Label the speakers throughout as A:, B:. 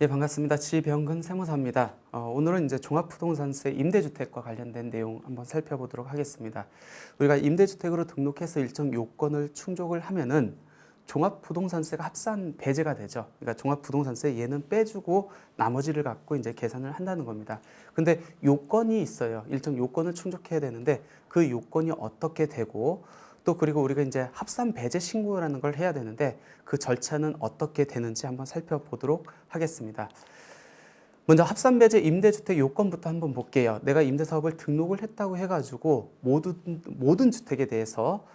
A: 예, 반갑습니다. 지병근 세무사입니다. 오늘은 이제 종합부동산세 임대주택과 관련된 내용 한번 살펴보도록 하겠습니다. 우리가 임대주택으로 등록해서 일정 요건을 충족을 하면은 종합부동산세가 합산 배제가 되죠. 그러니까 종합부동산세 얘는 빼주고 나머지를 갖고 이제 계산을 한다는 겁니다. 근데 요건이 있어요. 일정 요건을 충족해야 되는데 그 요건이 어떻게 되고 또 그리고 우리가 이제 합산 배제 신고라는 걸 해야 되는데 그 절차는 어떻게 되는지 한번 살펴보도록 하겠습니다. 먼저 합산 배제 임대주택 요건부터 한번 볼게요. 내가 임대사업을 등록을 했다고 해가지고 모든 주택에 대해서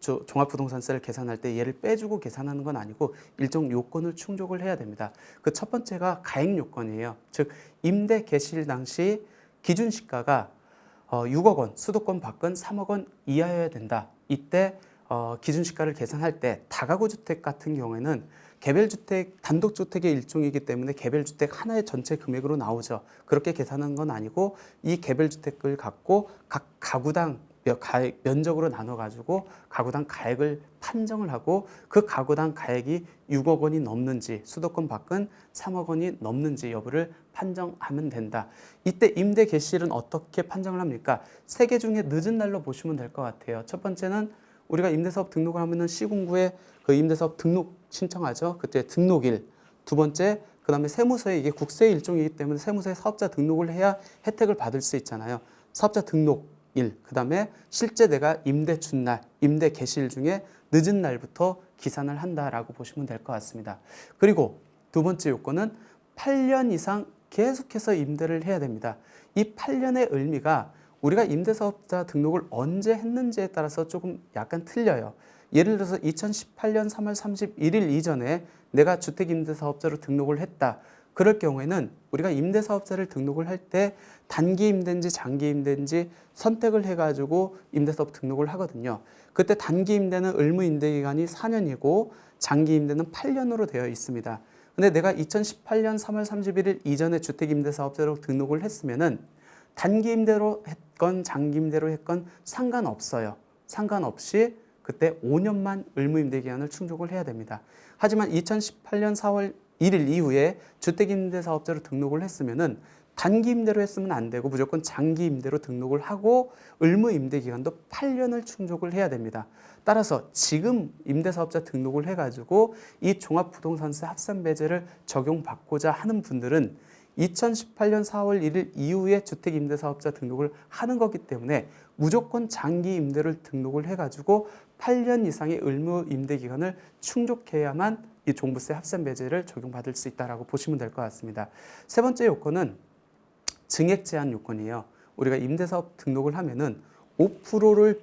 A: 종합부동산세를 계산할 때 얘를 빼주고 계산하는 건 아니고 일정 요건을 충족을 해야 됩니다. 그 첫 번째가 가액 요건이에요. 즉 임대 개시일 당시 기준 시가가 6억 원, 수도권 밖은 3억 원 이하여야 된다. 이때 기준 시가를 계산할 때 다가구 주택 같은 경우에는 개별주택, 단독주택의 일종이기 때문에 개별주택 하나의 전체 금액으로 나오죠. 그렇게 계산한 건 아니고 이 개별주택을 갖고 각 가구당 면적으로 나눠가지고 가구당 가액을 판정을 하고 그 가구당 가액이 6억 원이 넘는지 수도권 밖은 3억 원이 넘는지 여부를 판정하면 된다. 이때 임대 개시일은 어떻게 판정을 합니까? 세 개 중에 늦은 날로 보시면 될 것 같아요. 첫 번째는 우리가 임대사업 등록을 하면은 시군구에 그 임대사업 등록 신청하죠. 그때 등록일. 두 번째, 그 다음에 세무서에 이게 국세의 일종이기 때문에 세무서에 사업자 등록을 해야 혜택을 받을 수 있잖아요. 사업자 등록일, 그 다음에 실제 내가 임대 준 날, 임대 개시일 중에 늦은 날부터 기산을 한다라고 보시면 될 것 같습니다. 그리고 두 번째 요건은 8년 이상 계속해서 임대를 해야 됩니다. 이 8년의 의미가 우리가 임대사업자 등록을 언제 했는지에 따라서 조금 약간 틀려요. 예를 들어서 2018년 3월 31일 이전에 내가 주택임대사업자로 등록을 했다. 그럴 경우에는 우리가 임대사업자를 등록을 할 때 단기 임대인지 장기 임대인지 선택을 해가지고 임대사업 등록을 하거든요. 그때 단기 임대는 의무 임대기간이 4년이고 장기 임대는 8년으로 되어 있습니다. 근데 내가 2018년 3월 31일 이전에 주택임대사업자로 등록을 했으면은 단기 임대로 했건 장기 임대로 했건 상관없어요. 상관없이 그때 5년만 의무 임대 기간을 충족을 해야 됩니다. 하지만 2018년 4월 1일 이후에 주택임대사업자로 등록을 했으면은 단기 임대로 했으면 안 되고 무조건 장기 임대로 등록을 하고 의무 임대 기간도 8년을 충족을 해야 됩니다. 따라서 지금 임대사업자 등록을 해가지고 이 종합부동산세 합산 배제를 적용받고자 하는 분들은 2018년 4월 1일 이후에 주택임대사업자 등록을 하는 거기 때문에 무조건 장기 임대를 등록을 해가지고 8년 이상의 의무 임대 기간을 충족해야만 이 종부세 합산 배제를 적용받을 수 있다라고 보시면 될 것 같습니다. 세 번째 요건은 증액 제한 요건이에요. 우리가 임대사업 등록을 하면은 5%를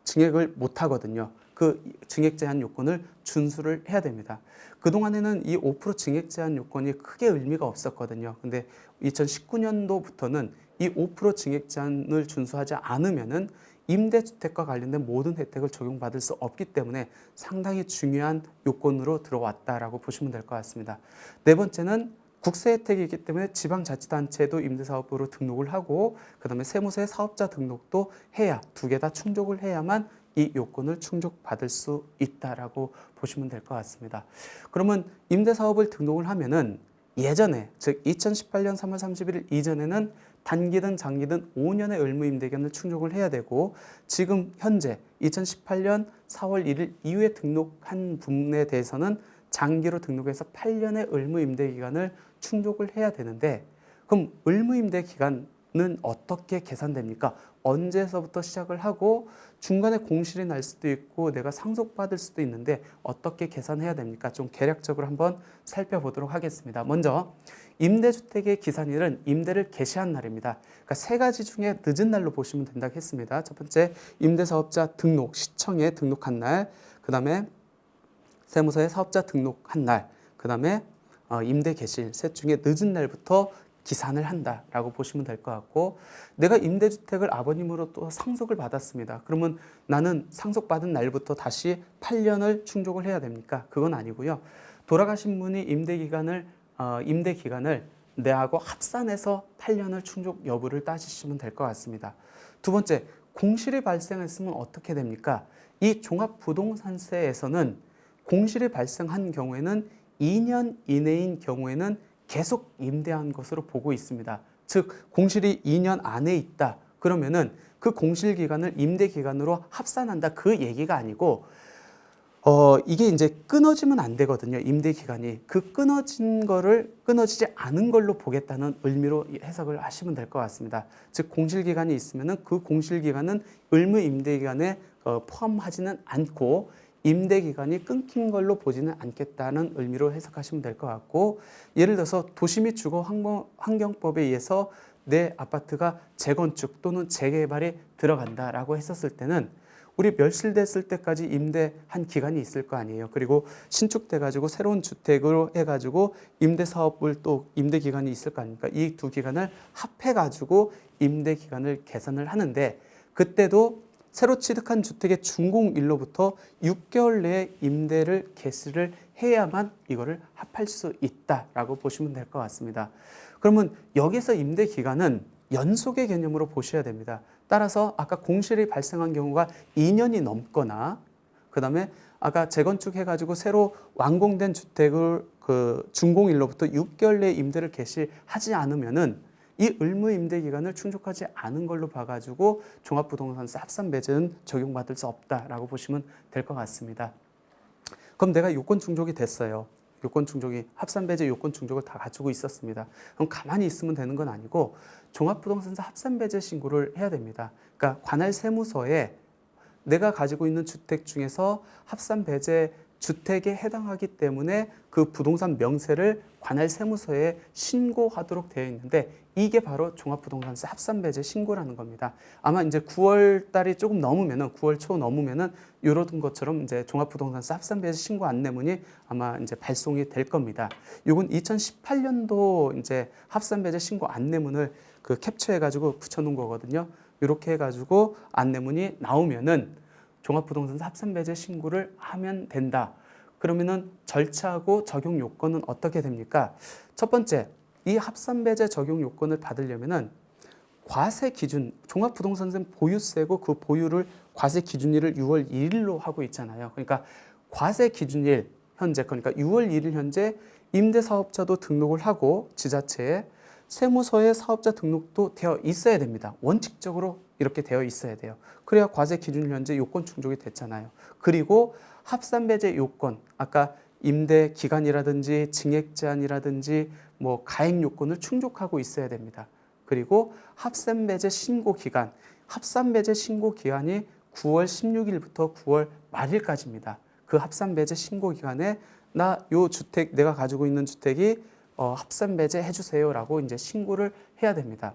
A: 증액을 못 하거든요. 그 증액 제한 요건을 준수를 해야 됩니다. 그동안에는 이 5% 증액 제한 요건이 크게 의미가 없었거든요. 근데 2019년도부터는 이 5% 증액 제한을 준수하지 않으면은 임대주택과 관련된 모든 혜택을 적용받을 수 없기 때문에 상당히 중요한 요건으로 들어왔다라고 보시면 될 것 같습니다. 네 번째는 국세 혜택이기 때문에 지방자치단체도 임대사업으로 등록을 하고 그다음에 세무서에 사업자 등록도 해야 두 개 다 충족을 해야만 이 요건을 충족받을 수 있다라고 보시면 될 것 같습니다. 그러면 임대사업을 등록을 하면은 예전에 즉 2018년 3월 31일 이전에는 단기든 장기든 5년의 의무 임대기간을 충족을 해야 되고 지금 현재 2018년 4월 1일 이후에 등록한 분에 대해서는 장기로 등록해서 8년의 의무 임대 기간을 충족을 해야 되는데 그럼 의무 임대 기간은 어떻게 계산됩니까? 언제서부터 시작을 하고 중간에 공실이 날 수도 있고 내가 상속받을 수도 있는데 어떻게 계산해야 됩니까? 좀 개략적으로 한번 살펴보도록 하겠습니다. 먼저 임대주택의 기산일은 임대를 개시한 날입니다. 그러니까 세 가지 중에 늦은 날로 보시면 된다고 했습니다. 첫 번째 임대사업자 등록, 시청에 등록한 날, 그 다음에 세무서에 사업자 등록한 날, 그 다음에 임대 개시일 셋 중에 늦은 날부터 기산을 한다라고 보시면 될 것 같고 내가 임대주택을 아버님으로 또 상속을 받았습니다. 그러면 나는 상속받은 날부터 다시 8년을 충족을 해야 됩니까? 그건 아니고요. 돌아가신 분이 임대 기간을 내하고 합산해서 8년을 충족 여부를 따지시면 될 것 같습니다. 두 번째, 공실이 발생했으면 어떻게 됩니까? 이 종합부동산세에서는 공실이 발생한 경우에는 2년 이내인 경우에는 계속 임대한 것으로 보고 있습니다. 즉 공실이 2년 안에 있다. 그러면은 그 공실 기간을 임대 기간으로 합산한다. 그 얘기가 아니고 이게 이제 끊어지면 안 되거든요. 임대 기간이. 그 끊어지지 않은 걸로 보겠다는 의미로 해석을 하시면 될 것 같습니다. 즉 공실 기간이 있으면은 그 공실 기간은 의무 임대 기간에 포함하지는 않고 임대 기간이 끊긴 걸로 보지는 않겠다는 의미로 해석하시면 될 것 같고, 예를 들어서 도시 및 주거 환경법에 의해서 내 아파트가 재건축 또는 재개발이 들어간다라고 했었을 때는 우리 멸실됐을 때까지 임대한 기간이 있을 거 아니에요. 그리고 신축돼 가지고 새로운 주택으로 해 가지고 임대 사업을 또 임대 기간이 있을 거 아닙니까? 이 두 기간을 합해 가지고 임대 기간을 계산을 하는데, 그때도 새로 취득한 주택의 준공일로부터 6개월 내에 임대를 개시를 해야만 이거를 합할 수 있다라고 보시면 될 것 같습니다. 그러면 여기서 임대 기간은 연속의 개념으로 보셔야 됩니다. 따라서 아까 공실이 발생한 경우가 2년이 넘거나, 그 다음에 아까 재건축해가지고 새로 완공된 주택을 그 준공일로부터 6개월 내에 임대를 개시하지 않으면은 이 의무 임대 기간을 충족하지 않은 걸로 봐가지고 종합부동산세 합산배제는 적용받을 수 없다라고 보시면 될 것 같습니다. 그럼 내가 요건 충족이 됐어요. 요건 충족이 합산배제 요건 충족을 다 갖추고 있었습니다. 그럼 가만히 있으면 되는 건 아니고 종합부동산세 합산배제 신고를 해야 됩니다. 그러니까 관할 세무서에 내가 가지고 있는 주택 중에서 합산배제 주택에 해당하기 때문에 그 부동산 명세를 관할 세무서에 신고하도록 되어 있는데, 이게 바로 종합부동산세 합산배제 신고라는 겁니다. 아마 이제 9월 달이 조금 넘으면은 9월 초 넘으면은 이런 것처럼 이제 종합부동산세 합산배제 신고 안내문이 아마 이제 발송이 될 겁니다. 이건 2018년도 이제 합산배제 신고 안내문을 그 캡처해가지고 붙여놓은 거거든요. 이렇게 해가지고 안내문이 나오면은 종합부동산세 합산배제 신고를 하면 된다. 그러면은 절차하고 적용 요건은 어떻게 됩니까? 첫 번째, 이 합산배제 적용 요건을 받으려면은 과세 기준, 종합부동산세 보유세고 그 보유를 과세 기준일을 6월 1일로 하고 있잖아요. 그러니까 과세 기준일 현재, 그러니까 6월 1일 현재 임대사업자도 등록을 하고 지자체에 세무서에 사업자 등록도 되어 있어야 됩니다. 원칙적으로 이렇게 되어 있어야 돼요. 그래야 과세 기준 현재 요건 충족이 됐잖아요. 그리고 합산배제 요건, 아까 임대 기간이라든지 증액 제한이라든지 뭐 가액 요건을 충족하고 있어야 됩니다. 그리고 합산배제 신고 기간, 합산배제 신고 기간이 9월 16일부터 9월 말일까지입니다. 그 합산배제 신고 기간에 나 요 주택, 내가 가지고 있는 주택이 합산배제 해주세요라고 이제 신고를 해야 됩니다.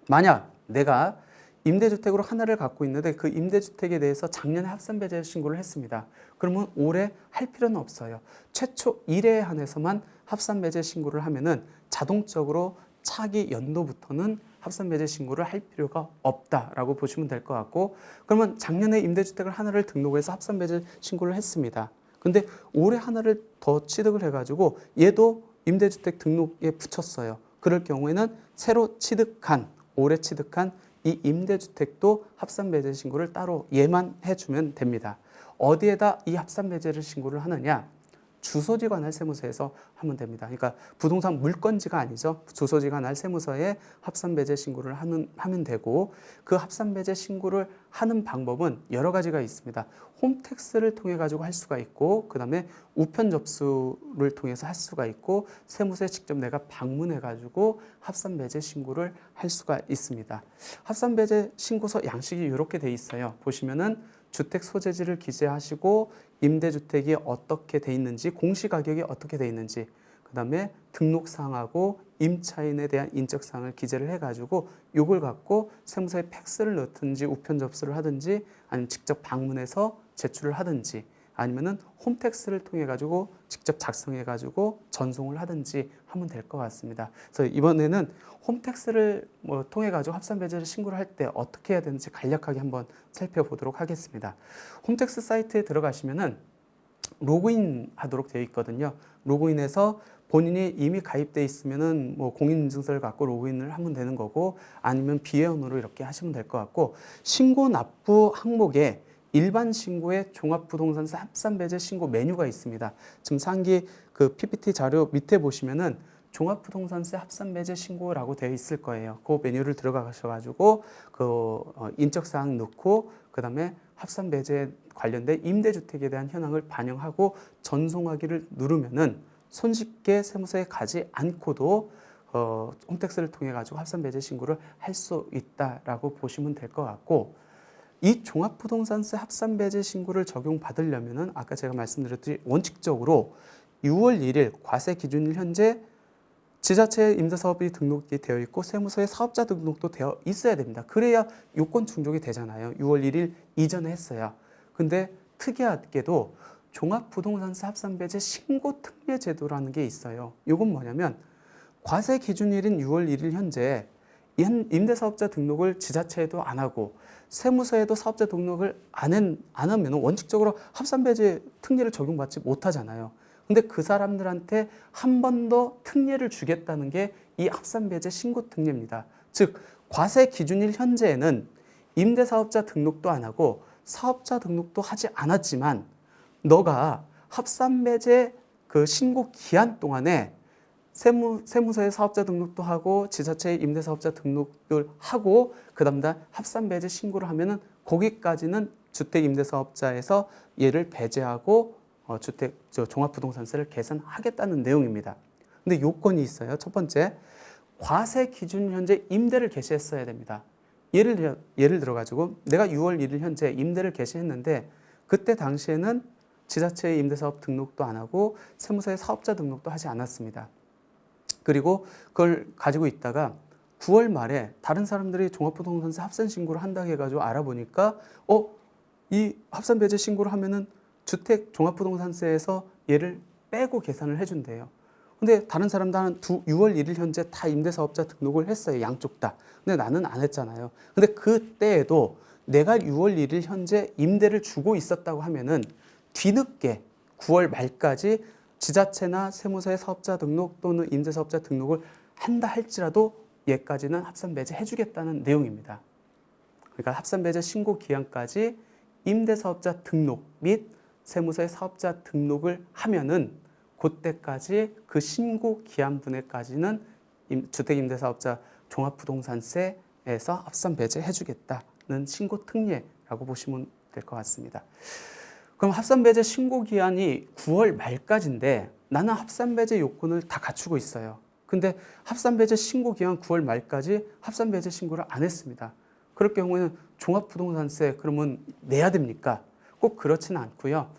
A: 만약 내가 임대주택으로 하나를 갖고 있는데 그 임대주택에 대해서 작년에 합산배제 신고를 했습니다. 그러면 올해 할 필요는 없어요. 최초 1회에 한해서만 합산배제 신고를 하면은 자동적으로 차기 연도부터는 합산배제 신고를 할 필요가 없다라고 보시면 될 것 같고, 그러면 작년에 임대주택을 하나를 등록해서 합산배제 신고를 했습니다. 근데 올해 하나를 더 취득을 해가지고 얘도 임대주택 등록에 붙였어요. 그럴 경우에는 새로 취득한, 올해 취득한 이 임대주택도 합산배제 신고를 따로 얘만 해주면 됩니다. 어디에다 이 합산배제를 신고를 하느냐? 주소지 관할 세무서에서 하면 됩니다. 그러니까 부동산 물건지가 아니죠. 주소지 관할 세무서에 합산배제 신고를 하면 되고, 그 합산배제 신고를 하는 방법은 여러 가지가 있습니다. 홈택스를 통해 가지고 할 수가 있고, 그 다음에 우편 접수를 통해서 할 수가 있고, 세무서에 직접 내가 방문해 가지고 합산배제 신고를 할 수가 있습니다. 합산배제 신고서 양식이 이렇게 돼 있어요. 보시면은 주택 소재지를 기재하시고 임대주택이 어떻게 돼 있는지, 공시가격이 어떻게 돼 있는지, 그 다음에 등록사항하고 임차인에 대한 인적사항을 기재를 해가지고 요걸 갖고 세무서에 팩스를 넣든지 우편 접수를 하든지 아니면 직접 방문해서 제출을 하든지 아니면은 홈택스를 통해 가지고 직접 작성해 가지고 전송을 하든지 하면 될 것 같습니다. 그래서 이번에는 홈택스를 통해 가지고 합산배제를 신고를 할 때 어떻게 해야 되는지 간략하게 한번 살펴보도록 하겠습니다. 홈택스 사이트에 들어가시면은 로그인 하도록 되어 있거든요. 로그인해서 본인이 이미 가입돼 있으면은 뭐 공인인증서를 갖고 로그인을 하면 되는 거고, 아니면 비회원으로 이렇게 하시면 될 것 같고, 신고 납부 항목에 일반 신고의 종합부동산세 합산배제 신고 메뉴가 있습니다. 지금 상기 그 PPT 자료 밑에 보시면은 종합부동산세 합산배제 신고라고 되어 있을 거예요. 그 메뉴를 들어가셔가지고 그 인적사항 넣고 그 다음에 합산배제 관련된 임대주택에 대한 현황을 반영하고 전송하기를 누르면은 손쉽게 세무서에 가지 않고도 홈택스를 통해 가지고 합산배제 신고를 할 수 있다라고 보시면 될 것 같고, 이 종합부동산세 합산배제 신고를 적용받으려면은 아까 제가 말씀드렸듯이 원칙적으로 6월 1일 과세 기준일 현재 지자체 임대사업이 등록이 되어 있고 세무서에 사업자 등록도 되어 있어야 됩니다. 그래야 요건 충족이 되잖아요. 6월 1일 이전에 했어야. 근데 특이하게도 종합부동산세 합산배제 신고특례 제도라는 게 있어요. 이건 뭐냐면 과세 기준일인 6월 1일 현재 임대사업자 등록을 지자체에도 안 하고 세무서에도 사업자 등록을 안 하면 원칙적으로 합산배제 특례를 적용받지 못하잖아요. 근데 그 사람들한테 한 번 더 특례를 주겠다는 게 이 합산배제 신고특례입니다. 즉 과세 기준일 현재에는 임대사업자 등록도 안 하고 사업자 등록도 하지 않았지만 너가 합산배제 그 신고 기한 동안에 세무서에 사업자 등록도 하고 지자체에 임대사업자 등록을 하고 그다음 합산배제 신고를 하면은 거기까지는 주택임대사업자에서 얘를 배제하고 종합부동산세를 계산하겠다는 내용입니다. 근데 요건이 있어요. 첫 번째, 과세 기준 현재 임대를 개시했어야 됩니다. 예를 들어 가지고 내가 6월 1일 현재 임대를 개시했는데 그때 당시에는 지자체의 임대사업 등록도 안 하고 세무서에 사업자 등록도 하지 않았습니다. 그리고 그걸 가지고 있다가 9월 말에 다른 사람들이 종합부동산세 합산 신고를 한다고 해가지고 알아보니까 이 합산 배제 신고를 하면은 주택 종합부동산세에서 얘를 빼고 계산을 해준대요. 근데 다른 사람들은 6월 1일 현재 다 임대사업자 등록을 했어요. 양쪽 다. 근데 나는 안 했잖아요. 근데 그때에도 내가 6월 1일 현재 임대를 주고 있었다고 하면은 뒤늦게 9월 말까지 지자체나 세무서의 사업자 등록 또는 임대사업자 등록을 한다 할지라도 얘까지는 합산배제 해주겠다는 내용입니다. 그러니까 합산배제 신고 기한까지 임대사업자 등록 및 세무서의 사업자 등록을 하면은 그때까지 그 신고 기한 분에까지는 주택임대사업자 종합부동산세에서 합산배제 해주겠다는 신고 특례라고 보시면 될 것 같습니다. 그럼 합산배제 신고 기한이 9월 말까지인데 나는 합산배제 요건을 다 갖추고 있어요. 근데 합산배제 신고 기한 9월 말까지 합산배제 신고를 안 했습니다. 그럴 경우에는 종합부동산세 그러면 내야 됩니까? 꼭 그렇지는 않고요.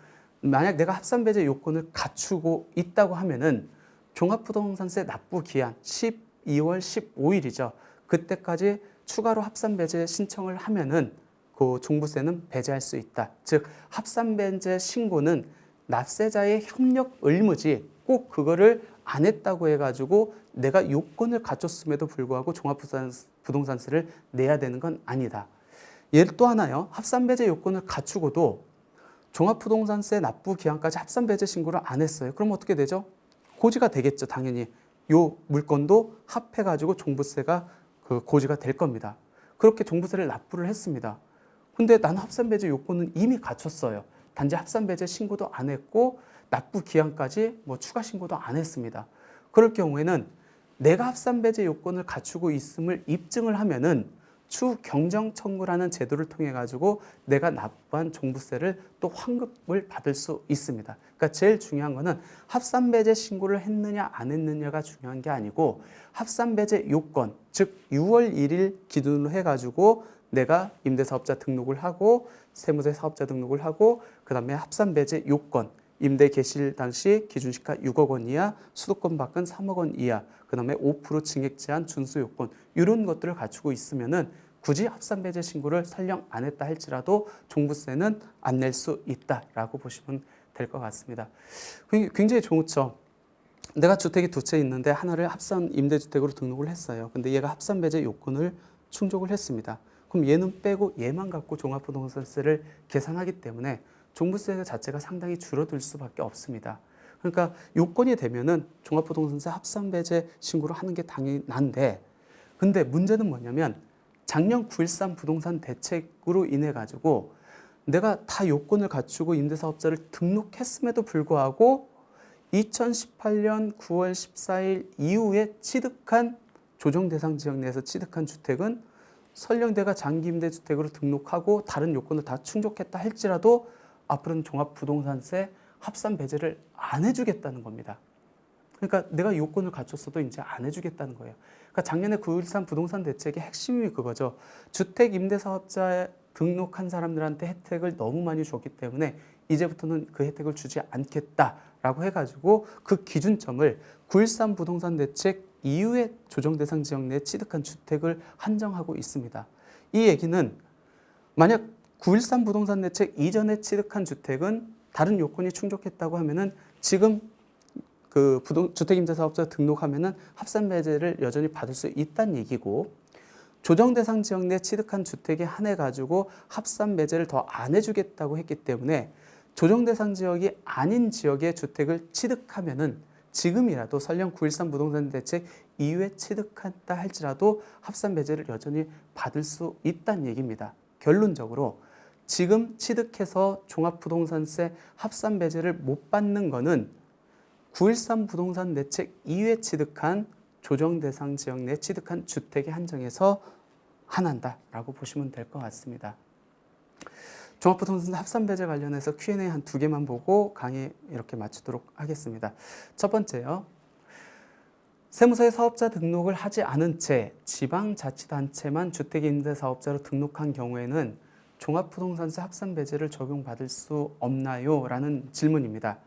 A: 만약 내가 합산배제 요건을 갖추고 있다고 하면은 종합부동산세 납부 기한 12월 15일이죠. 그때까지 추가로 합산배제 신청을 하면은 그 종부세는 배제할 수 있다. 즉 합산배제 신고는 납세자의 협력 의무지 꼭 그거를 안 했다고 해가지고 내가 요건을 갖췄음에도 불구하고 종합부동산세를 내야 되는 건 아니다. 예를 또 하나요. 합산배제 요건을 갖추고도 종합부동산세 납부 기한까지 합산배제 신고를 안 했어요. 그럼 어떻게 되죠? 고지가 되겠죠. 당연히 요 물건도 합해가지고 종부세가 그 고지가 될 겁니다. 그렇게 종부세를 납부를 했습니다. 근데 나는 합산배제 요건은 이미 갖췄어요. 단지 합산배제 신고도 안 했고 납부 기한까지 추가 신고도 안 했습니다. 그럴 경우에는 내가 합산배제 요건을 갖추고 있음을 입증을 하면은 추 경정 청구라는 제도를 통해 가지고 내가 납부한 종부세를 또 환급을 받을 수 있습니다. 그러니까 제일 중요한 거는 합산배제 신고를 했느냐 안 했느냐가 중요한 게 아니고 합산배제 요건, 즉 6월 1일 기준으로 해 가지고 내가 임대사업자 등록을 하고 세무서에 사업자 등록을 하고 그다음에 합산배제 요건, 임대 개시일 당시 기준시가 6억 원 이하, 수도권 밖은 3억 원 이하, 그다음에 5% 증액 제한 준수 요건 이런 것들을 갖추고 있으면은 굳이 합산배제 신고를 설령 안 했다 할지라도 종부세는 안 낼 수 있다라고 보시면 될 것 같습니다. 굉장히 좋죠. 내가 주택이 두 채 있는데 하나를 합산 임대주택으로 등록을 했어요. 근데 얘가 합산배제 요건을 충족을 했습니다. 그럼 얘는 빼고 얘만 갖고 종합부동산세를 계산하기 때문에 종부세 자체가 상당히 줄어들 수밖에 없습니다. 그러니까 요건이 되면은 종합부동산세 합산배제 신고를 하는 게 당연한데, 근데 문제는 뭐냐면 작년 9.13 부동산 대책으로 인해 가지고 내가 다 요건을 갖추고 임대사업자를 등록했음에도 불구하고 2018년 9월 14일 이후에 취득한 조정대상 지역 내에서 취득한 주택은 설령대가 장기임대주택으로 등록하고 다른 요건을 다 충족했다 할지라도 앞으로는 종합부동산세 합산 배제를 안 해주겠다는 겁니다. 그러니까 내가 요건을 갖췄어도 이제 안 해주겠다는 거예요. 그러니까 작년에 9.13 부동산 대책의 핵심이 그거죠. 주택 임대사업자에 등록한 사람들한테 혜택을 너무 많이 줬기 때문에 이제부터는 그 혜택을 주지 않겠다라고 해가지고 그 기준점을 9.13 부동산 대책 이후에 조정대상 지역 내에 취득한 주택을 한정하고 있습니다. 이 얘기는 만약 9.13 부동산 대책 이전에 취득한 주택은 다른 요건이 충족했다고 하면은 지금 그 주택임대사업자 등록하면은 합산 배제를 여전히 받을 수 있다는 얘기고, 조정대상 지역 내 취득한 주택에 한해 가지고 합산 배제를 더 안 해주겠다고 했기 때문에 조정대상 지역이 아닌 지역의 주택을 취득하면은 지금이라도 설령 9.13 부동산 대책 이후에 취득했다 할지라도 합산 배제를 여전히 받을 수 있다는 얘기입니다. 결론적으로 지금 취득해서 종합부동산세 합산 배제를 못 받는 거는 9.13 부동산 대책 이후에 취득한 조정대상 지역 내 취득한 주택에 한정해서 한한다라고 보시면 될 것 같습니다. 종합부동산 합산 배제 관련해서 Q&A 한 2개만 보고 강의 이렇게 마치도록 하겠습니다. 첫 번째요. 세무서에 사업자 등록을 하지 않은 채 지방자치단체만 주택임대사업자로 등록한 경우에는 종합부동산세 합산 배제를 적용받을 수 없나요? 라는 질문입니다.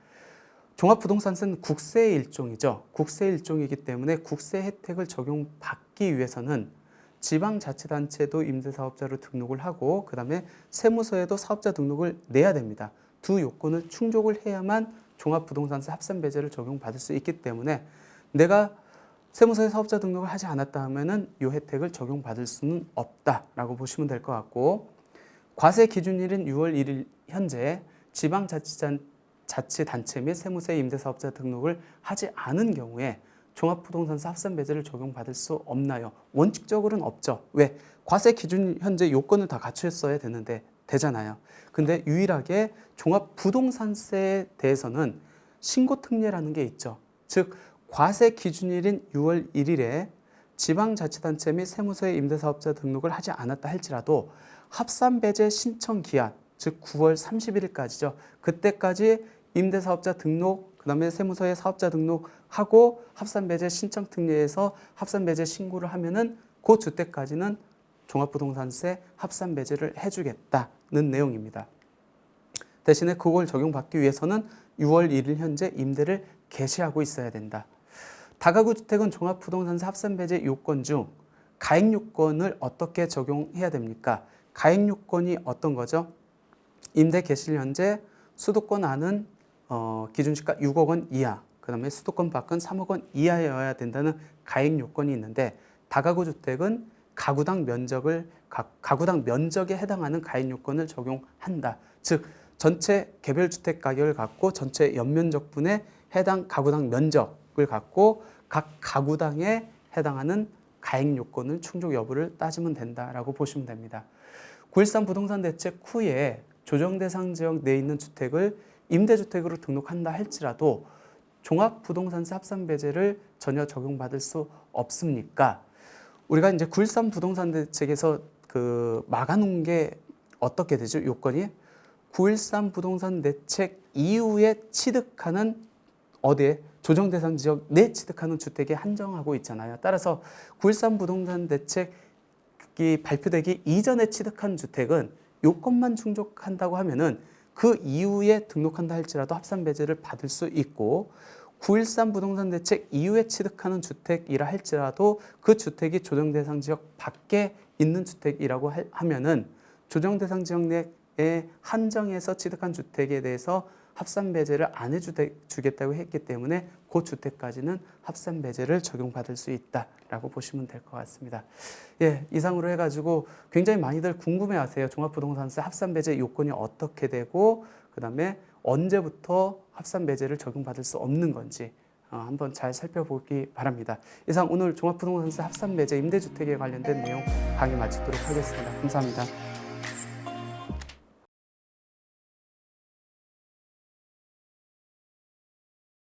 A: 종합부동산세는 국세의 일종이죠. 국세의 일종이기 때문에 국세 혜택을 적용받기 위해서는 지방자치단체도 임대사업자로 등록을 하고 그 다음에 세무서에도 사업자 등록을 내야 됩니다. 두 요건을 충족을 해야만 종합부동산세 합산 배제를 적용받을 수 있기 때문에 내가 세무서에 사업자 등록을 하지 않았다 하면은 이 혜택을 적용받을 수는 없다라고 보시면 될 것 같고, 과세 기준일인 6월 1일 현재 지방자치단체 및 세무서에 임대사업자 등록을 하지 않은 경우에 종합부동산세 합산 배제를 적용받을 수 없나요? 원칙적으로는 없죠. 왜? 과세 기준 현재 요건을 다 갖췄어야 되잖아요. 근데 유일하게 종합부동산세에 대해서는 신고특례라는 게 있죠. 즉 과세 기준일인 6월 1일에 지방자치단체 및 세무서에 임대사업자 등록을 하지 않았다 할지라도 합산 배제 신청 기한, 즉 9월 31일까지죠. 그때까지 임대사업자 등록, 그 다음에 세무서에 사업자 등록하고 합산배제 신청 특례에서 합산배제 신고를 하면은 그 주택까지는 종합부동산세 합산배제를 해주겠다는 내용입니다. 대신에 그걸 적용받기 위해서는 6월 1일 현재 임대를 개시하고 있어야 된다. 다가구 주택은 종합부동산세 합산배제 요건 중 가액 요건을 어떻게 적용해야 됩니까? 가액 요건이 어떤 거죠? 임대 개시일 현재 수도권 안은 기준시가 6억 원 이하, 그 다음에 수도권 밖은 3억 원 이하여야 된다는 가액 요건이 있는데, 다가구 주택은 가구당 면적에 해당하는 가액 요건을 적용한다. 즉 전체 개별 주택 가격을 갖고 전체 연면적분에 해당 가구당 면적을 갖고 각 가구당에 해당하는 가액 요건을 충족 여부를 따지면 된다라고 보시면 됩니다. 9.13 부동산 대책 후에 조정대상 지역 내에 있는 주택을 임대주택으로 등록한다 할지라도 종합부동산세 합산 배제를 전혀 적용받을 수 없습니까? 우리가 이제 9.13 부동산 대책에서 막아놓은 게 어떻게 되죠? 요건이 9.13 부동산 대책 이후에 취득하는 어디에? 조정대상 지역 내 취득하는 주택에 한정하고 있잖아요. 따라서 9.13 부동산 대책이 발표되기 이전에 취득한 주택은 요건만 충족한다고 하면은 그 이후에 등록한다 할지라도 합산 배제를 받을 수 있고, 9.13 부동산 대책 이후에 취득하는 주택이라 할지라도 그 주택이 조정대상 지역 밖에 있는 주택이라고 하면은 조정대상 지역 내에 한정해서 취득한 주택에 대해서 합산 배제를 안 해주겠다고 했기 때문에 그 주택까지는 합산 배제를 적용받을 수 있다라고 보시면 될 것 같습니다. 예, 이상으로 해가지고 굉장히 많이들 궁금해하세요. 종합부동산세 합산 배제 요건이 어떻게 되고 그 다음에 언제부터 합산 배제를 적용받을 수 없는 건지 한번 잘 살펴보기 바랍니다. 이상 오늘 종합부동산세 합산 배제 임대주택에 관련된 내용 강의 마치도록 하겠습니다. 감사합니다.